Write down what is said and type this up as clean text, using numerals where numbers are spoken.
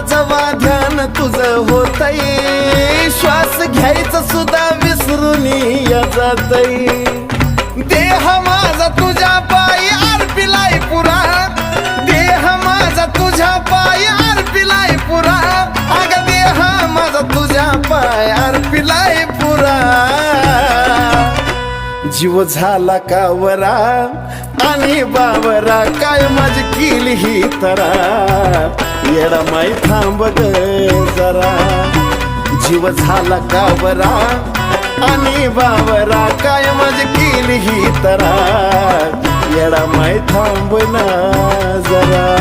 जवा ध्यान तुझं होतय, श्वास घ्यायचं सुद्धा विसरून जातय। देह माझा तुझ्या पायी अर्पिलाय पुरा, देह माझा तुझ्या पायी अर्पिलाय पुरा, अग देह माझा तुझ्या पाय अर्पिलाय पुरा। जीव झाला कावरा आणि बावरा, काय माझी केली ही तरा, येडा माई थांब ग जरा। जीव झाला कावरा आणि बावरा, काय माझी केली ही तरा, येडा माई थांब ना जरा।